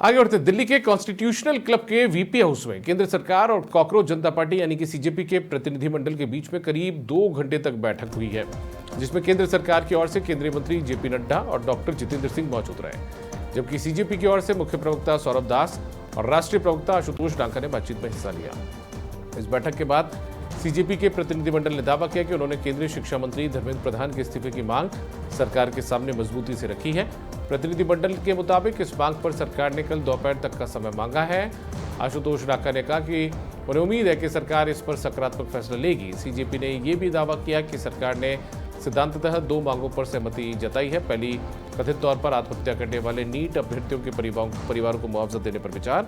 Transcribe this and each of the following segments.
आगे बढ़ते दिल्ली के कॉन्स्टिट्यूशनल क्लब के वीपी हाउस में केंद्र सरकार और कॉकरोच जनता पार्टी यानी कि सीजेपी के प्रतिनिधिमंडल के बीच में करीब 2 घंटे तक बैठक हुई है, जिसमें केंद्र सरकार की ओर से केंद्रीय मंत्री जेपी नड्डा और डॉक्टर जितेंद्र सिंह मौजूद रहे, जबकि सीजेपी की ओर से मुख्य प्रवक्ता सौरभ दास और राष्ट्रीय प्रवक्ता आशुतोष डांका ने बातचीत में हिस्सा लिया। इस बैठक के बाद सीजेपी के प्रतिनिधिमंडल ने दावा किया कि उन्होंने केंद्रीय शिक्षा मंत्री धर्मेंद्र प्रधान के इस्तीफे की मांग सरकार के सामने मजबूती से रखी है। प्रतिनिधिमंडल के मुताबिक इस मांग पर सरकार ने कल दोपहर तक का समय मांगा है। आशुतोष डाका ने कहा कि उन्हें उम्मीद है कि सरकार इस पर सकारात्मक फैसला लेगी। सीजेपी ने यह भी दावा किया कि सरकार ने सिद्धांततः 2 मांगों पर सहमति जताई है। पहली, कथित तौर पर आत्महत्या करने वाले नीट अभ्यर्थियों के परिवारों को मुआवजा देने पर विचार,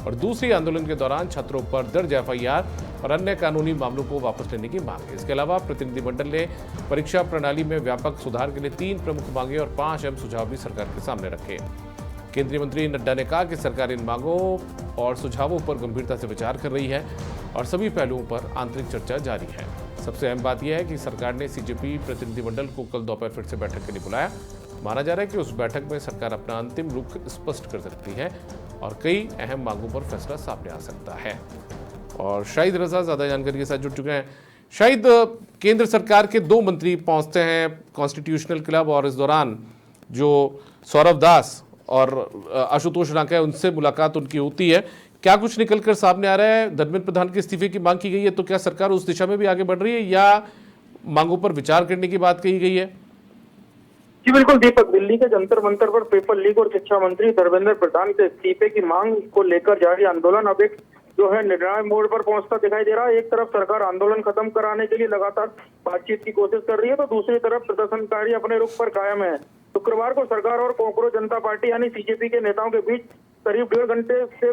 और दूसरी, आंदोलन के दौरान छात्रों पर दर्ज एफआईआर और अन्य कानूनी मामलों को वापस लेने की मांग है। इसके अलावा प्रतिनिधिमंडल ने परीक्षा प्रणाली में व्यापक सुधार के लिए 3 प्रमुख मांगे और 5 अहम सुझाव भी सरकार के सामने रखे। केंद्रीय मंत्री नड्डा ने कहा कि सरकार इन मांगों और सुझावों पर गंभीरता से विचार कर रही है और सभी पहलुओं पर आंतरिक चर्चा जारी है। सबसे अहम बात यह है कि सरकार ने सीजेपी प्रतिनिधिमंडल को कल दोपहर फिर से बैठक के लिए बुलाया। माना जा रहा है कि उस बैठक में सरकार अपना अंतिम रुख स्पष्ट कर सकती है और कई अहम मांगों पर फैसला सामने आ सकता है। और शाहिद रजा ज्यादा जानकारी के साथ जुड़ चुके हैं। शाहिद, केंद्र सरकार के 2 मंत्री पहुंचते हैं कॉन्स्टिट्यूशनल क्लब और इस दौरान जो सौरभ दास और आशुतोष डांका है उनसे मुलाकात उनकी होती है। क्या कुछ निकलकर सामने आ रहा है? धर्मेंद्र प्रधान के इस्तीफे की मांग की गई है, तो क्या सरकार उस दिशा में भी आगे बढ़ रही है या मांगों पर विचार करने की बात कही गई है? जी बिल्कुल दीपक, दिल्ली के जंतर मंतर पर पेपर लीक और शिक्षा मंत्री धर्मेंद्र प्रधान के इस्तीफे की मांग को लेकर जारी आंदोलन अब एक जो है निर्णायक मोड़ पर पहुंचता दिखाई दे रहा है। एक तरफ सरकार आंदोलन खत्म कराने के लिए लगातार बातचीत की कोशिश कर रही है, तो दूसरी तरफ प्रदर्शनकारी अपने रुख पर कायम है। शुक्रवार को सरकार और कॉकरोच जनता पार्टी यानी सीजेपी के नेताओं के बीच करीब 1.5 घंटे से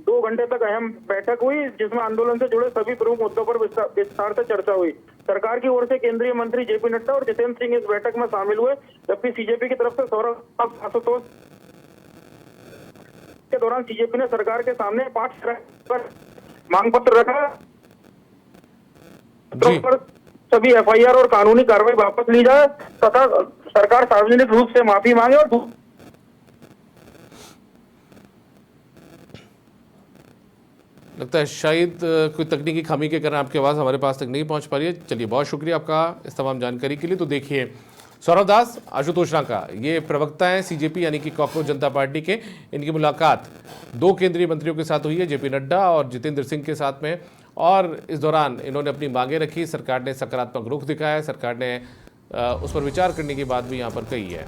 2 घंटे तक अहम बैठक हुई, जिसमें आंदोलन से जुड़े सभी प्रमुख मुद्दों पर विस्तार से चर्चा हुई। सरकार की ओर से केंद्रीय मंत्री जेपी नड्डा और जितेंद्र सिंह इस बैठक में शामिल हुए, जबकि सीजेपी की तरफ से सौरभ आशुतोष के दौरान सीजेपी ने सरकार के सामने 5 पर मांग पत्र रखा पर सभी एफआईआर और कानूनी कार्रवाई वापस ली जाए तथा सरकार सार्वजनिक रूप से माफी मांगे। और लगता है शायद कोई तकनीकी खामी के कारण आपकी आवाज़ हमारे पास तक नहीं पहुंच पा रही है। चलिए, बहुत शुक्रिया आपका इस तमाम जानकारी के लिए। तो देखिए, सौरभ दास, आशुतोष डांका ये प्रवक्ता हैं सीजेपी यानी कि कॉकरोच जनता पार्टी के। इनकी मुलाकात 2 केंद्रीय मंत्रियों के साथ हुई है, जेपी नड्डा और जितेंद्र सिंह के साथ में, और इस दौरान इन्होंने अपनी मांगें रखी। सरकार ने सकारात्मक रुख दिखाया है, सरकार ने उस पर विचार करने की बात भी यहाँ पर कही है।